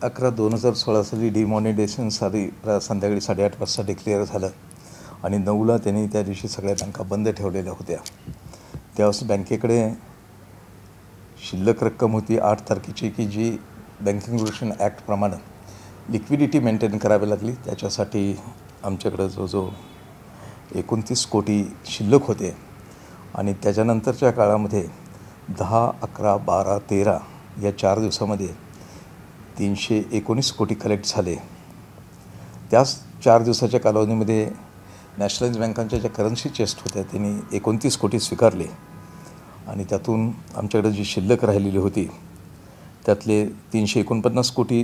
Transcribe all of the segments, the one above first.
11/2016 साली डिमॉनिटायझेशन संध्याकाळी 8:30 वाजता डिक्लेअर झालं आणि 9ला त्यांनी त्या दिवशी सगळ्या बँका बंद ठेवलेल्या होत्या। त्यावेळेस बँकेकडे शिल्लक रक्कम होती 8 तारखेची की जी बँकिंग रेग्युलेशन ॲक्ट प्रमाणे लिक्विडिटी मेंटेन करावी लागली। त्याच्यासाठी आमच्याकडे जो 29 कोटी शिल्लक होते आणि त्याच्यानंतरच्या काळामध्ये 10, 11, 12, 13 या 4 दिवसामध्ये 319 कोटी कलेक्ट झाले। त्याच 4 दिवसाच्या कालावधीमध्ये नॅशनलाइज बँकांच्या ज्या करन्सी चेस्ट होत्या त्यांनी 29 कोटी स्वीकारले आणि त्यातून आमच्याकडे जी शिल्लक राहिलेली होती त्यातले 349 कोटी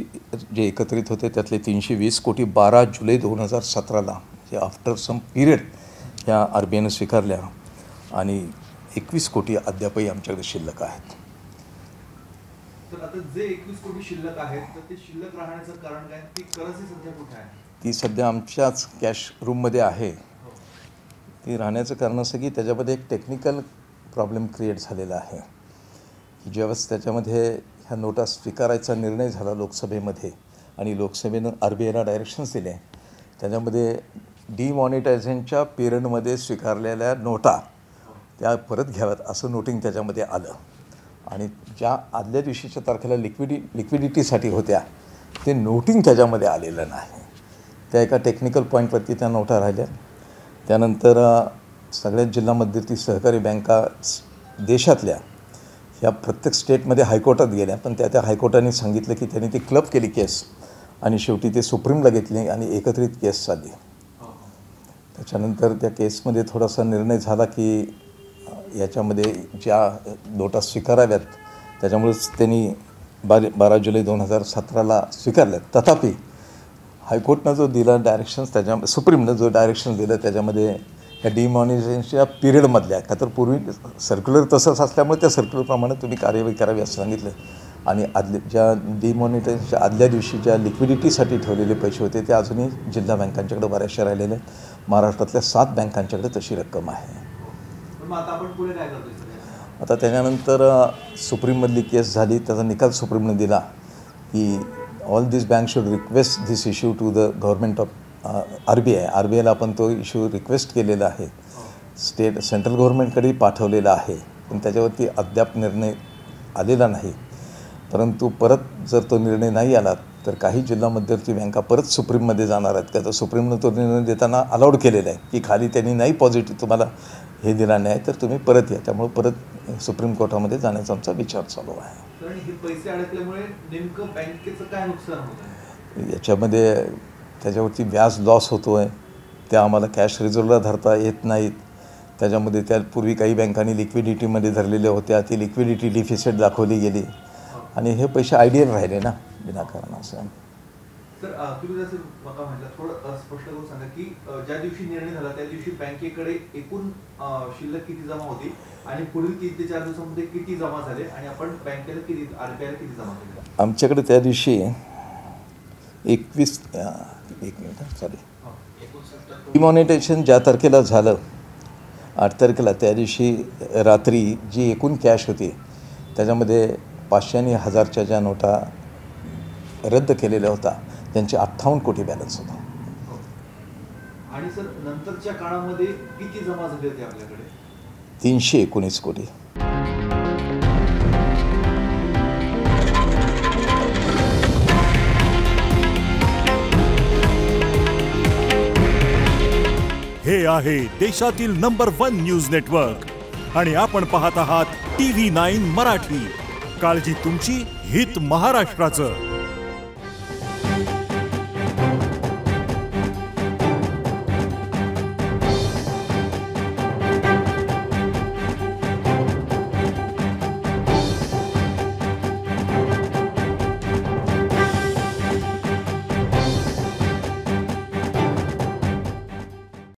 जे एकत्रित होते त्यातले 320 कोटी 12 जुलै 2017ला जे आफ्टर सम पिरियड ह्या RBIने स्वीकारल्या आणि 21 कोटी अद्यापही आमच्याकडे शिल्लक आहेत। तर आता जे 21 कोटी शिल्लक आहेत तर ते शिल्लक राहण्याचं कारण काय? ती करन्सी सध्या कुठे आहे? ती सध्या आमच्याच कॅश रूममध्ये आहे। ती राहण्याचं कारण असं की त्याच्यामध्ये एक टेक्निकल प्रॉब्लेम क्रिएट झालेला आहे की ज्यावेळेस त्याच्यामध्ये ह्या नोटा स्वीकारायचा निर्णय झाला लोकसभेमध्ये आणि लोकसभेनं RBIला डायरेक्शन्स दिले, त्याच्यामध्ये डिमॉनिटायझेशनच्या पिरियडमध्ये स्वीकारलेल्या नोटा त्या परत घ्याव्यात असं नोटिंग त्याच्यामध्ये आलं आणि ज्या आदल्या दिवशीच्या तारखेला लिक्विडिटीसाठी होत्या ते नोटिंग त्याच्यामध्ये आलेलं नाही। त्या एका टेक्निकल पॉईंटवरती त्या नोटा राहिल्या। त्यानंतर सगळ्याच जिल्हा मध्यवर्ती सहकारी बँका देशातल्या ह्या प्रत्येक स्टेटमध्ये हायकोर्टात गेल्या, पण त्या हायकोर्टाने सांगितलं की त्यांनी ती क्लब केली केस आणि शेवटी ते सुप्रीमला घेतली आणि एकत्रित केस चालली। त्याच्यानंतर त्या केसमध्ये थोडासा निर्णय झाला की याच्यामध्ये ज्या नोटा स्वीकाराव्यात त्याच्यामुळेच त्यांनी 12 जुलै 2017ला स्वीकारल्यात। तथापि हायकोर्टनं जो दिला डायरेक्शन्स सुप्रीमनं जो डायरेक्शन्स दिलं त्याच्यामध्ये ह्या डिमॉनिटायझेशनच्या पिरियडमधल्या का तर पूर्वी सर्क्युलर तसंच असल्यामुळे त्या सर्क्युलरप्रमाणे तुम्ही कार्यवाही करावी असं सांगितलं आणि ज्या डिमॉनिटायझेशनच्या आदल्या दिवशी ज्या लिक्विडिटीसाठी ठेवलेले पैसे होते ते अजूनही जिल्हा बँकांच्याकडे बऱ्याचशा राहिलेले आहेत। महाराष्ट्रातल्या 7 बँकांच्याकडे तशी रक्कम आहे। आता त्याच्यानंतर सुप्रीममधली केस झाली, त्याचा निकाल सुप्रीमने दिला की all this bank should request this issue to the government of RBIला आपण तो इश्यू रिक्वेस्ट केलेला आहे, सेंट्रल गव्हर्नमेंटकडे पाठवलेला आहे, पण त्याच्यावरती अद्याप निर्णय आलेला नाही। परंतु परत जर तो निर्णय नाही आला तर काही जिल्हा मध्यवर्ती बँका परत सुप्रीममध्ये जाणार आहेत का तर सुप्रीमनं तो निर्णय देताना अलाउड केलेला आहे की खाली त्यांनी नाही पॉझिटिव्ह तुम्हाला हे दिला नाही तर तुम्ही परत या। त्यामुळे परत सुप्रीम कोर्टामध्ये जाण्याचा आमचा विचार चालू आहे। हे पैसे अडकल्यामुळे नेमकं बँकेचं काय नुकसान होतं? याच्यामध्ये त्याच्यावरती व्याज लॉस होतो आहे, त्या आम्हाला कॅश रिझर्वला धरता येत नाहीत। त्याच्यामध्ये त्यापूर्वी काही बँकांनी लिक्विडिटीमध्ये धरलेल्या होत्या, ती लिक्विडिटी डिफिसिट दाखवली गेली आणि हे पैसे आयडियल राहिले ना विनाकारण असं। तर तुम्ही जसं मला म्हटलं थोडं स्पष्ट करून सांगा की ज्या दिवशी निर्णय झाला त्या दिवशी बँकेकडे एकूण शिल्लक किती जमा होती आणि पुढील 3 ते 4 दिवसांमध्ये किती जमा झाले आणि आपण बँकेला किती RBIला किती जमा केले? आमच्याकडे त्या दिवशी डिमॉनिटायझेशन ज्या तारखेला झालं 8 तारखेला त्या दिवशी रात्री जी एकूण कॅश होती त्याच्यामध्ये 500 आणि 1000च्या ज्या नोटा रद्द केलेल्या होत्या त्यांचे 58 कोटी बॅलन्स होता। आणि सर नंतरच्या काळामध्ये किती जमा झाले होते आपल्याकडे? 319 कोटी। हे आहे देशातील नंबर 1 न्यूज नेटवर्क आणि आपण पाहत आहात TV9 मराठी। काळजी तुमची, हित महाराष्ट्राचं।